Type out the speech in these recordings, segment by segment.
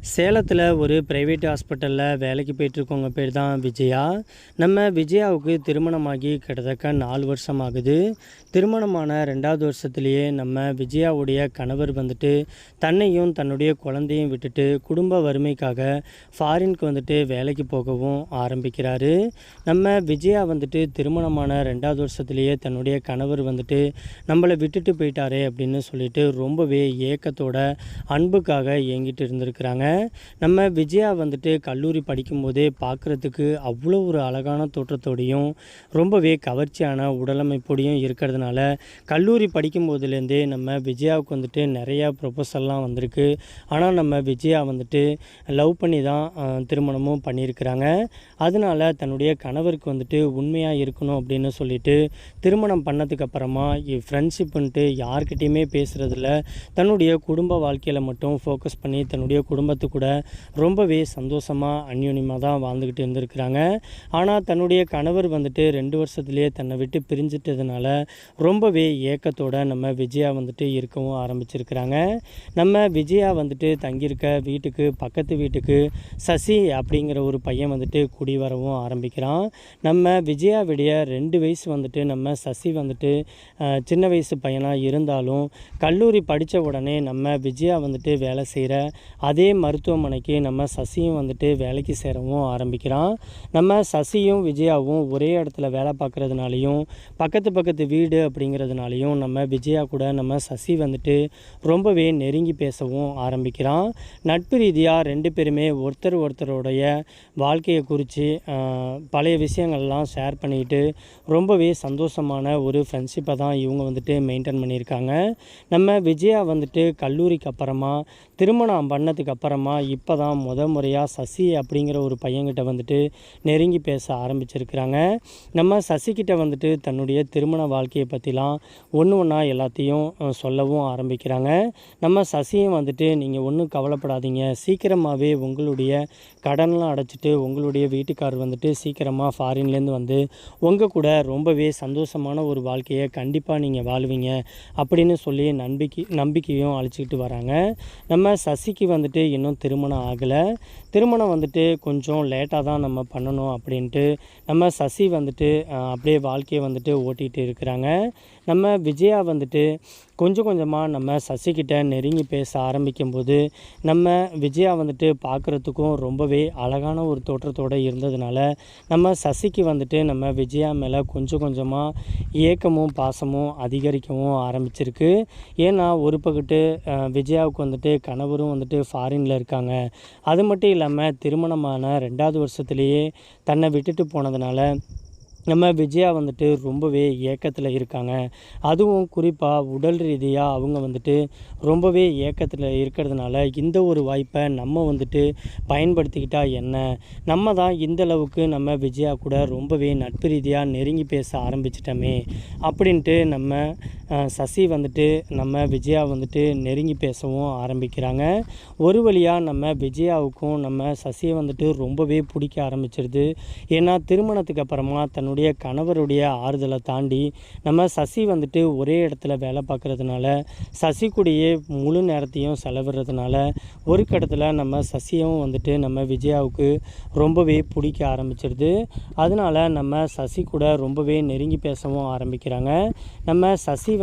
சேலத்தில் ஒரு ப்ரைவேட் ஹாஸ்பிட்டலில் வேலைக்கு போயிட்டுருக்கவங்க பேர் தான் விஜயா. நம்ம விஜயாவுக்கு திருமணமாகி கிட்டத்தட்ட 4 வருஷம் ஆகுது. திருமணமான 2வது வருஷத்துலேயே நம்ம விஜயாவுடைய கணவர் தன்னையும் தன்னுடைய குழந்தையும் விட்டுட்டு குடும்ப வறுமைக்காக ஃபாரினுக்கு வேலைக்கு போகவும் ஆரம்பிக்கிறாரு. நம்ம விஜயா திருமணமான 2வது வருஷத்துலேயே தன்னுடைய கணவர் நம்மளை விட்டுட்டு போயிட்டாரே அப்படின்னு சொல்லிட்டு ரொம்பவே ஏக்கத்தோட அன்புக்காக ஏங்கிட்டு இருந்திருக்கிறாங்க. நம்ம விஜயா கல்லூரி படிக்கும்போதே பார்க்குறதுக்கு அவ்வளோ ஒரு அழகான தோற்றத்தோடையும் ரொம்பவே கவர்ச்சியான உடலமைப்போடையும் இருக்கிறதுனால கல்லூரி படிக்கும்போதுலேருந்தே நம்ம விஜயாவுக்கு நிறையா ப்ரொபோசல்லாம் வந்திருக்கு. ஆனால் நம்ம விஜயா லவ் பண்ணி தான் திருமணமும் பண்ணியிருக்கிறாங்க. அதனால் தன்னுடைய கணவருக்கு உண்மையாக இருக்கணும் அப்படின்னு சொல்லிட்டு திருமணம் பண்ணதுக்கப்புறமா ஃப்ரெண்ட்ஷிப்புன்ட்டு யார்கிட்டையுமே பேசுகிறதில்ல. தன்னுடைய குடும்ப வாழ்க்கையில் மட்டும் ஃபோக்கஸ் பண்ணி தன்னுடைய குடும்பத்து கூட ரொம்பவே சந்தோஷமாக அந்யோன்யமாக தான் வாழ்ந்துக்கிட்டு இருந்திருக்கிறாங்க. ஆனால் தன்னுடைய கணவர் 2 வருஷத்துலேயே தன்னை விட்டு பிரிஞ்சிட்டதுனால ரொம்பவே ஏக்கத்தோடு நம்ம விஜயா இருக்கவும் ஆரம்பிச்சிருக்கிறாங்க. நம்ம விஜயா தங்கியிருக்க வீட்டுக்கு பக்கத்து வீட்டுக்கு சசி அப்படிங்கிற ஒரு பையன் குடி வரவும் ஆரம்பிக்கிறான். நம்ம விஜயாவுடைய 2 வயசு நம்ம சசி சின்ன வயசு பையனாக இருந்தாலும் கல்லூரி படித்த உடனே நம்ம விஜயா வேலை செய்கிற அதே மருத்துவமனைக்கு நம்ம சசியும் வேலைக்கு சேரவும் ஆரம்பிக்கிறான். நம்ம சசியும் விஜயாவும் ஒரே இடத்துல வேலை பார்க்குறதுனாலையும் பக்கத்து வீடு அப்படிங்கிறதுனாலையும் நம்ம விஜயா கூட நம்ம சசி ரொம்பவே நெருங்கி பேசவும் ஆரம்பிக்கிறான். நட்பு ரீதியாக 2 பேருமே ஒருத்தருடைய வாழ்க்கையை குறித்து பழைய விஷயங்கள்லாம் ஷேர் பண்ணிக்கிட்டு ரொம்பவே சந்தோஷமான ஒரு ஃப்ரெண்ட்ஷிப்பை தான் இவங்க மெயின்டைன் பண்ணியிருக்காங்க. நம்ம விஜயா கல்லூரிக்கு அப்புறமா திருமணம் பண்ணதுக்கு அப்புறமா இப்போ தான் முறையாக சசி அப்படிங்கிற ஒரு பையன்கிட்ட நெருங்கி பேச ஆரம்பிச்சிருக்கிறாங்க. நம்ம சசிக்கிட்ட தன்னுடைய திருமண வாழ்க்கையை பற்றிலாம் ஒன்றா எல்லாத்தையும் சொல்லவும் ஆரம்பிக்கிறாங்க. நம்ம சசியும் நீங்கள் ஒன்றும் கவலைப்படாதீங்க, சீக்கிரமாகவே உங்களுடைய கடன்லாம் அடைச்சிட்டு உங்களுடைய வீட்டுக்காரர் சீக்கிரமாக ஃபாரின்லேருந்து உங்கள் கூட ரொம்பவே சந்தோஷமான ஒரு வாழ்க்கையை கண்டிப்பாக நீங்கள் வாழ்வீங்க அப்படின்னு சொல்லி நம்பிக்கையும் அழைச்சிக்கிட்டு வராங்க. நம்ம சசிக்கு இன்னும் திருமணம் ஆகலை. திருமணம் கொஞ்சம் லேட்டாக தான் நம்ம பண்ணணும் அப்படின்ட்டு நம்ம சசி அப்படியே வாழ்க்கையை ஓட்டிகிட்டு இருக்கிறாங்க. நம்ம விஜயா கொஞ்சம் கொஞ்சமாக நம்ம சசிக்கிட்ட நெருங்கி பேச ஆரம்பிக்கும்போது நம்ம விஜயா பார்க்குறதுக்கும் ரொம்பவே அழகான ஒரு தோற்றத்தோடு இருந்ததுனால நம்ம சசிக்கு நம்ம விஜயா மேலே கொஞ்சம் கொஞ்சமாக ஏக்கமும் பாசமும் அதிகரிக்கவும் ஆரம்பிச்சிருக்கு. ஏன்னா ஒரு பக்கத்து விஜயாவுக்கு கணவரும் ஃபாரினில் இருக்காங்க. அது மட்டும் இல்லாமல் திருமணமான 2வது வருஷத்துலேயே தன்னை விட்டுட்டு போனதுனால நம்ம விஜயா ரொம்பவே ஏக்கத்தில் இருக்காங்க. அதுவும் குறிப்பாக உடல் ரீதியாக அவங்க ரொம்பவே ஏக்கத்தில் இருக்கிறதுனால இந்த ஒரு வாய்ப்பை நம்ம பயன்படுத்திக்கிட்டால் என்ன, நம்ம தான் இந்தளவுக்கு நம்ம விஜயா கூட ரொம்பவே நட்பு ரீதியாக நெருங்கி பேச ஆரம்பிச்சிட்டோமே அப்படின்ட்டு நம்ம சசி நம்ம விஜயா நெருங்கி பேசவும் ஆரம்பிக்கிறாங்க. ஒரு வழியாக நம்ம விஜயாவுக்கும் நம்ம சசியை ரொம்பவே பிடிக்க ஆரம்பிச்சிருது. ஏன்னா திருமணத்துக்கு அப்புறமா தன்னுடைய கணவருடைய ஆறுதலை தாண்டி நம்ம சசி ஒரே இடத்துல வேலை பார்க்குறதுனால சசி கூடயே முழு நேரத்தையும் செலவிடுறதுனால ஒரு கட்டத்தில் நம்ம சசியும் நம்ம விஜயாவுக்கு ரொம்பவே பிடிக்க ஆரம்பிச்சிருது. அதனால் நம்ம சசி கூட ரொம்பவே நெருங்கி பேசவும் ஆரம்பிக்கிறாங்க. நம்ம சசி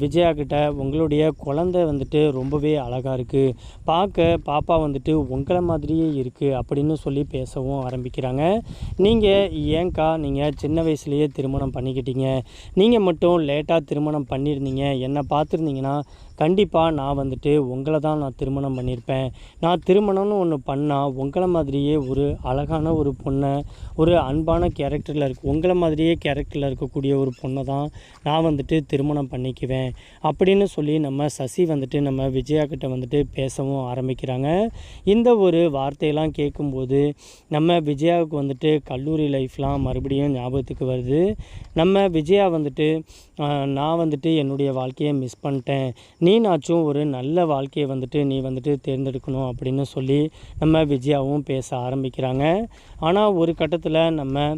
விஜயா கிட்ட உங்களுடைய குழந்தை ரொம்பவே அழகாக இருக்குது, பார்க்க பாப்பா உங்களை மாதிரியே இருக்குது அப்படின்னு சொல்லி பேசவும் ஆரம்பிக்கிறாங்க. நீங்கள் ஏன்க்கா நீங்கள் சின்ன வயசுலேயே திருமணம் பண்ணிக்கிட்டீங்க, நீங்கள் மட்டும் லேட்டாக திருமணம் பண்ணியிருந்தீங்க, என்னை பார்த்துருந்தீங்கன்னா கண்டிப்பாக நான் உங்களை தான் நான் திருமணம் பண்ணியிருப்பேன். நான் திருமணம்னு ஒன்று பண்ணால் உங்களை மாதிரியே ஒரு அழகான ஒரு பொண்ணை, ஒரு அன்பான கேரக்டரில் உங்களை மாதிரியே கேரக்டரில் இருக்கக்கூடிய ஒரு பொண்ணை தான் நான் திருமணம் பண்ணிக்குவேன் அப்படின்னு சொல்லி நம்ம சசி நம்ம விஜயா கிட்ட பேசவும் ஆரம்பிக்கிறாங்க. இந்த ஒரு வார்த்தையெல்லாம் கேட்கும்போது நம்ம விஜயாவுக்கு கல்லூரி லைஃப்லாம் மறுபடியும் ஞாபகத்துக்கு வருது. நம்ம விஜயா நான் என்னுடைய வாழ்க்கையை மிஸ் பண்ணிட்டேன், நீனாச்சும் ஒரு நல்ல வாழ்க்கையை நீ தேர்ந்தெடுக்கணும் அப்படின்னு சொல்லி நம்ம விஜயாவும் பேச ஆரம்பிக்கிறாங்க. ஆனால் ஒரு கட்டத்தில் நம்ம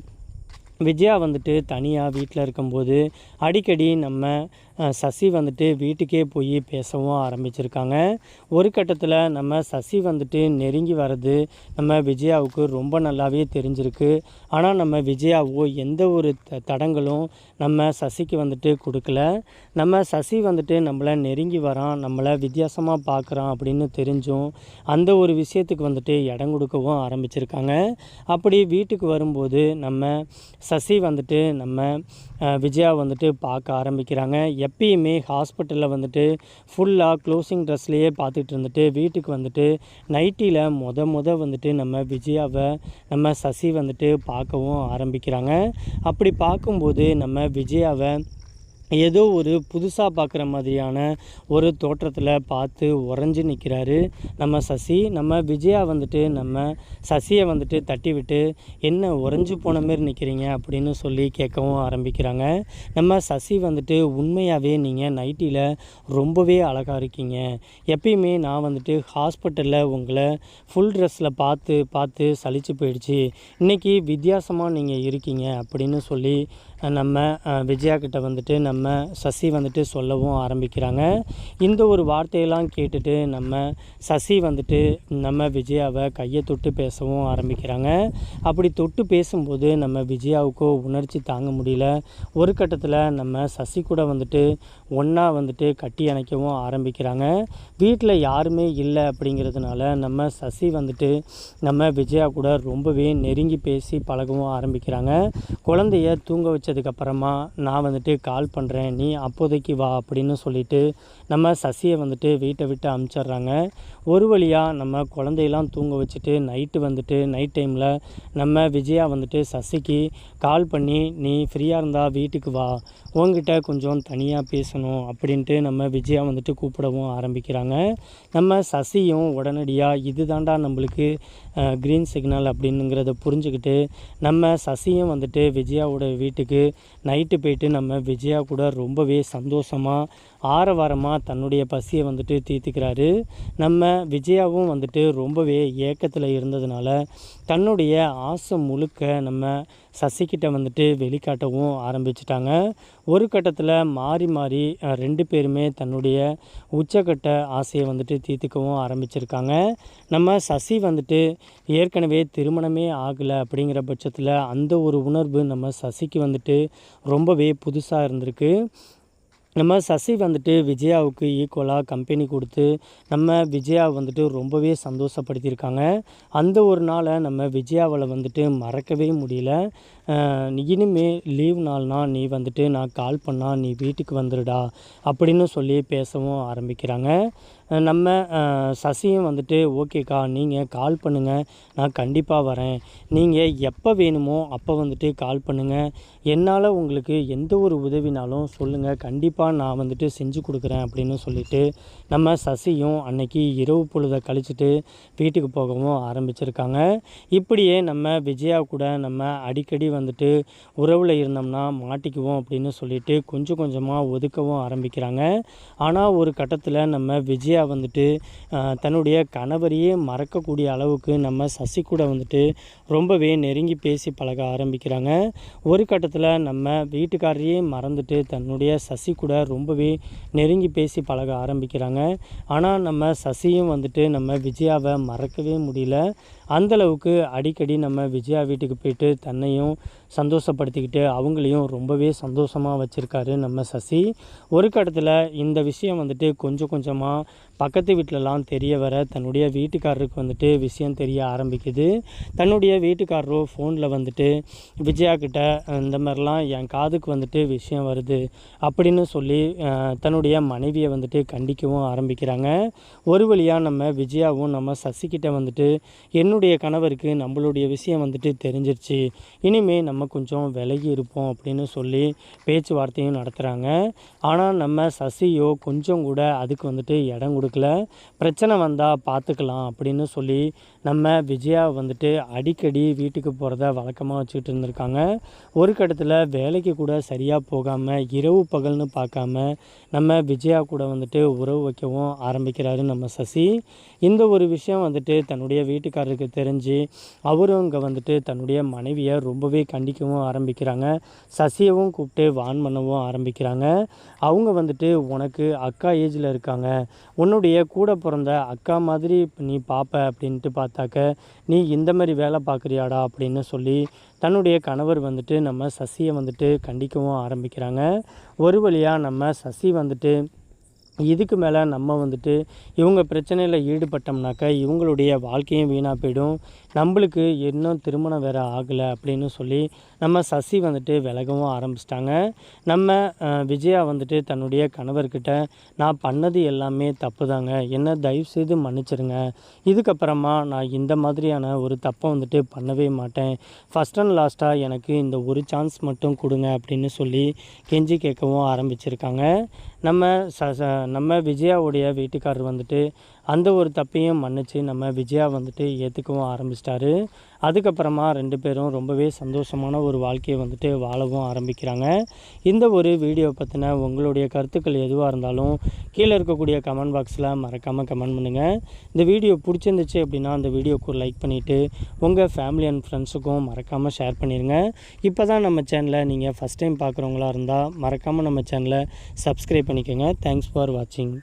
விஜயா தனியாக வீட்டில் இருக்கும்போது அடிக்கடி நம்ம சசி வந்துட்டு வீட்டுக்கே போய் பேசவும் ஆரம்பிச்சிருக்காங்க. ஒரு கட்டத்தில் நம்ம சசி வந்துட்டு நெருங்கி வர்றது நம்ம விஜயாவுக்கு ரொம்ப நல்லாவே தெரிஞ்சிருக்கு. ஆனால் நம்ம விஜயாவோ எந்த ஒரு தடங்களும் நம்ம சசிக்கு வந்துட்டு கொடுக்கல. நம்ம சசி வந்துட்டு நம்மளை நெருங்கி வரான், நம்மளை வித்தியாசமாக பார்க்குறான் அப்படின்னு தெரிஞ்சும் அந்த ஒரு விஷயத்துக்கு வந்துட்டு இடம் கொடுக்கவும் ஆரம்பிச்சிருக்காங்க. அப்படி வீட்டுக்கு வரும்போது நம்ம சசி வந்துட்டு நம்ம விஜயா வந்துட்டு பார்க்க ஆரம்பிக்கிறாங்க. எப்பயுமே ஹாஸ்பிட்டலில் வந்துட்டு ஃபுல்லாக க்ளோசிங் ட்ரெஸ்லேயே பார்த்துட்டு இருந்துட்டு வீட்டுக்கு வந்துட்டு நைட்டியில் வந்துட்டு நம்ம விஜயாவை நம்ம சசி வந்துட்டு பார்க்கவும் ஆரம்பிக்கிறாங்க. அப்படி பார்க்கும்போது நம்ம விஜயாவை ஏதோ ஒரு புதுசாக பார்க்குற மாதிரியான ஒரு தோற்றத்தில் பார்த்து உறைஞ்சி நிற்கிறாரு நம்ம சசி. நம்ம விஜயா வந்துட்டு நம்ம சசியை வந்துட்டு தட்டி விட்டு, என்ன உறைஞ்சி போன மாரி நிற்கிறீங்க அப்படின்னு சொல்லி கேட்கவும் ஆரம்பிக்கிறாங்க. நம்ம சசி வந்துட்டு, உண்மையாகவே நீங்கள் நைட்டியில் ரொம்பவே அழகாக இருக்கீங்க. எப்பயுமே நான் வந்துட்டு ஹாஸ்பிட்டலில் உங்களை ஃபுல் ட்ரெஸ்ஸில் பார்த்து பார்த்து சலிச்சு போயிடுச்சு. இன்றைக்கி வித்தியாசமாக நீங்கள் இருக்கீங்க அப்படின்னு சொல்லி நம்ம விஜயா கிட்ட வந்துட்டு நம்ம சசி வந்துட்டு சொல்லவும் ஆரம்பிக்கிறாங்க. இந்த ஒரு வார்த்தையெல்லாம் கேட்டுட்டு நம்ம சசி வந்துட்டு நம்ம விஜயாவை கையை தொட்டு பேசவும் ஆரம்பிக்கிறாங்க. அப்படி தொட்டு பேசும்போது நம்ம விஜயாவுக்கோ உணர்ச்சி தாங்க முடியல. ஒரு கட்டத்தில் நம்ம சசி கூட வந்துட்டு ஒன்றா வந்துட்டு கட்டி அணைக்கவும் ஆரம்பிக்கிறாங்க. வீட்டில் யாருமே இல்லை அப்படிங்கிறதுனால நம்ம சசி வந்துட்டு நம்ம விஜயா கூட ரொம்பவே நெருங்கி பேசி பழகவும் ஆரம்பிக்கிறாங்க. குழந்தைய தூங்க வச்சதுக்கப்புறமா நான் வந்துட்டு கால் பண்ணுறேன், நீ அப்போதைக்கு வா அப்படின்னு சொல்லிட்டு நம்ம சசியை வந்துட்டு வீட்டை விட்டு அனுப்பிச்சிட்றாங்க. ஒரு வழியாக நம்ம குழந்தையெல்லாம் தூங்க வச்சுட்டு நைட் டைமில் நம்ம விஜயா வந்துட்டு சசிக்கு கால் பண்ணி, நீ ஃப்ரீயாக இருந்தால் வீட்டுக்கு வா, உங்ககிட்ட கொஞ்சம் தனியாக பேசணும் அப்படின்ட்டு நம்ம விஜயா வந்துட்டு கூப்பிடவும் ஆரம்பிக்கிறாங்க. நம்ம சசியும் உடனடியாக இது தாண்டா நம்மளுக்கு க்ரீன் சிக்னல் அப்படின்னுங்கிறத புரிஞ்சுக்கிட்டு நம்ம சசியும் வந்துட்டு விஜயாவோட வீட்டுக்கு நைட்டு போயிட்டு நம்ம விஜயா கூட ரொம்பவே சந்தோஷமாக ஆரவாரமாக தன்னுடைய பசியை வந்துட்டு தீர்த்துக்கிறாரு. நம்ம விஜயாவும் வந்துட்டு ரொம்பவே ஏக்கத்தில் இருந்ததுனால தன்னுடைய ஆசை முழுக்க நம்ம சசிக்கிட்ட வந்துட்டு வெளிக்காட்டவும் ஆரம்பிச்சிட்டாங்க. ஒரு கட்டத்தில் மாறி மாறி 2 பேருமே தன்னுடைய உச்சக்கட்ட ஆசையை வந்துட்டு தீர்த்துக்கவும் ஆரம்பிச்சிருக்காங்க. நம்ம சசி வந்துட்டு ஏற்கனவே திருமணமே ஆகலை அப்படிங்கிற பட்சத்தில் அந்த ஒரு உணர்வு நம்ம சசிக்கு வந்துட்டு ரொம்பவே புதுசாக இருந்திருக்கு. நம்ம சசி வந்துட்டு விஜயாவுக்கு ஈக்குவலாக கம்பெனி கொடுத்து நம்ம விஜயாவை வந்துட்டு ரொம்பவே சந்தோஷப்படுத்தியிருக்காங்க. அந்த ஒரு நாளை நம்ம விஜயாவால் வந்துட்டு மறக்கவே முடியல. இனிமே லீவ் நாள்னா நீ வந்துட்டு நான் கால் பண்ணால் நீ வீட்டுக்கு வந்துடுடா அப்படின்னு சொல்லி பேசவும் ஆரம்பிக்கிறாங்க. நம்ம சசியும் வந்துட்டு, ஓகேக்கா நீங்கள் கால் பண்ணுங்கள், நான் கண்டிப்பாக வரேன், நீங்கள் எப்போ வேணுமோ அப்போ வந்துட்டு கால் பண்ணுங்கள், என்னால் உங்களுக்கு எந்த ஒரு உதவினாலும் சொல்லுங்கள், கண்டிப்பாக நான் வந்துட்டு செஞ்சு கொடுக்குறேன் அப்படின்னு சொல்லிட்டு நம்ம சசியும் அன்னைக்கு இரவு பொழுதை கழிச்சிட்டு வீட்டுக்கு போகவும் ஆரம்பிச்சிருக்காங்க. இப்படியே நம்ம விஜயா கூட நம்ம அடிக்கடி வந்துட்டு உறவில் இருந்தோம்னா மாட்டிக்குவோம் அப்படின்னு சொல்லிட்டு கொஞ்சம் கொஞ்சமாக ஒதுக்கவும் ஆரம்பிக்கிறாங்க. ஆனால் ஒரு கட்டத்தில் நம்ம விஜயா வந்துட்டு தன்னுடைய கணவரையே மறக்கக்கூடிய அளவுக்கு நம்ம சசி கூட வந்துட்டு ரொம்பவே நெருங்கி பேசி பழக ஆரம்பிக்கிறாங்க. ஒரு கட்டத்தில் நம்ம வீட்டுக்காரரையே மறந்துட்டு தன்னுடைய சசி கூட ரொம்பவே நெருங்கி பேசி பழக ஆரம்பிக்கிறாங்க. ஆனால் நம்ம சசியும் வந்துட்டு நம்ம விஜயாவை மறக்கவே முடியல. அந்தளவுக்கு அடிக்கடி நம்ம விஜயா வீட்டுக்கு போயிட்டு தன்னையும் சந்தோஷப்படுத்திக்கிட்டு அவங்களையும் ரொம்பவே சந்தோஷமாக வச்சுருக்காரு நம்ம சசி. ஒரு கட்டத்தில் இந்த விஷயம் வந்துட்டு கொஞ்சம் கொஞ்சமாக பக்கத்து வீட்டிலலாம் தெரிய வர தன்னுடைய வீட்டுக்காரருக்கு வந்துட்டு விஷயம் தெரிய ஆரம்பிக்குது. தன்னுடைய வீட்டுக்காரரோ ஃபோனில் வந்துட்டு விஜயா கிட்ட இந்த மாதிரிலாம் என் காதுக்கு வந்துட்டு விஷயம் வருது அப்படின்னு சொல்லி தன்னுடைய மனைவியை வந்துட்டு கண்டிக்கவும் ஆரம்பிக்கிறாங்க. ஒரு வழியாக நம்ம விஜயாவும் நம்ம சசிக்கிட்ட வந்துட்டு, என்னுடைய கணவருக்கு நம்மளுடைய விஷயம் வந்துட்டு தெரிஞ்சிருச்சு, இனிமேல் நம்ம கொஞ்சம் விலகி இருப்போம் அப்படின்னு சொல்லி பேச்சுவார்த்தையும் நடத்துகிறாங்க. ஆனால் நம்ம சசியோ கொஞ்சம் கூட அதுக்கு வந்துட்டு இடம் கொடுக்க கொடுக்கல. பிரச்சனை வந்தால் பார்த்துக்கலாம் அப்படின்னு சொல்லி நம்ம விஜயா வந்துட்டு அடிக்கடி வீட்டுக்கு போகிறத வழக்கமாக வச்சுக்கிட்டு இருந்திருக்காங்க. ஒரு கட்டத்தில் வேலைக்கு கூட சரியாக போகாமல் இரவு பகல்னு பார்க்காம நம்ம விஜயா கூட வந்துட்டு உறவு வைக்கவும் ஆரம்பிக்கிறாரு நம்ம சசி. இந்த ஒரு விஷயம் வந்துட்டு தன்னுடைய வீட்டுக்காரருக்கு தெரிஞ்சு அவரும் இங்கே வந்துட்டு தன்னுடைய மனைவியை ரொம்பவே கண்டிக்கவும் ஆரம்பிக்கிறாங்க. சசியவும் கூப்பிட்டு வான் பண்ணவும் ஆரம்பிக்கிறாங்க. அவங்க வந்துட்டு உனக்கு அக்கா ஏஜில் இருக்காங்க, உன்னுடைய கூட பிறந்த அக்கா மாதிரி நீ பார்ப்ப அப்படின்ட்டு பார்த்தாக்க நீ இந்த மாதிரி வேலை பார்க்குறியாடா அப்படின்னு சொல்லி தன்னுடைய கணவர் வந்துட்டு நம்ம சசியை வந்துட்டு கண்டிக்கவும் ஆரம்பிக்கிறாங்க. ஒரு வழியாக நம்ம சசி வந்துட்டு இதுக்கு மேலே நம்ம வந்துட்டு இவங்க பிரச்சனையில் ஈடுபட்டோம்னாக்கா இவங்களுடைய வாழ்க்கையும் வீணாக போயிடும், நம்மளுக்கு இன்னும் திருமணம் வேறு ஆகலை அப்படின்னு சொல்லி நம்ம சசி வந்துட்டு விலகவும் ஆரம்பிச்சிட்டாங்க. நம்ம விஜயா வந்துட்டு தன்னுடைய கணவர்கிட்ட நான் பண்ணது எல்லாமே தப்பு தாங்க, என்ன தயவுசெய்து மன்னிச்சிருங்க, இதுக்கப்புறமா நான் இந்த மாதிரியான ஒரு தப்பை வந்துட்டு பண்ணவே மாட்டேன், ஃபஸ்ட் அண்ட் லாஸ்ட்டாக எனக்கு இந்த ஒரு சான்ஸ் மட்டும் கொடுங்க அப்படின்னு சொல்லி கெஞ்சி கேட்கவும் ஆரம்பிச்சிருக்காங்க. நம்ம விஜயாவுடைய வீட்டுக்காரர் வந்துட்டு அந்த ஒரு தப்பையும் மன்னித்து நம்ம விஜயா வந்துட்டு ஏற்றுக்கவும் ஆரம்பிச்சிட்டாரு. அதுக்கப்புறமா 2 பேரும் ரொம்பவே சந்தோஷமான ஒரு வாழ்க்கையை வந்துட்டு வாழவும் ஆரம்பிக்கிறாங்க. இந்த ஒரு வீடியோ பற்றின உங்களுடைய கருத்துக்கள் எதுவாக இருந்தாலும் கீழே இருக்கக்கூடிய கமெண்ட் பாக்ஸில் மறக்காமல் கமெண்ட் பண்ணுங்கள். இந்த வீடியோ பிடிச்சிருந்துச்சு அப்படின்னா அந்த வீடியோக்கு லைக் பண்ணிவிட்டு உங்கள் ஃபேமிலி அண்ட் ஃப்ரெண்ட்ஸுக்கும் மறக்காமல் ஷேர் பண்ணிடுங்க. இப்போ தான் நம்ம சேனலை நீங்கள் ஃபஸ்ட் டைம் பார்க்குறவங்களா இருந்தால் மறக்காமல் நம்ம சேனலை சப்ஸ்கிரைப் பண்ணிக்கோங்க. தேங்க்ஸ் ஃபார் வாட்சிங்.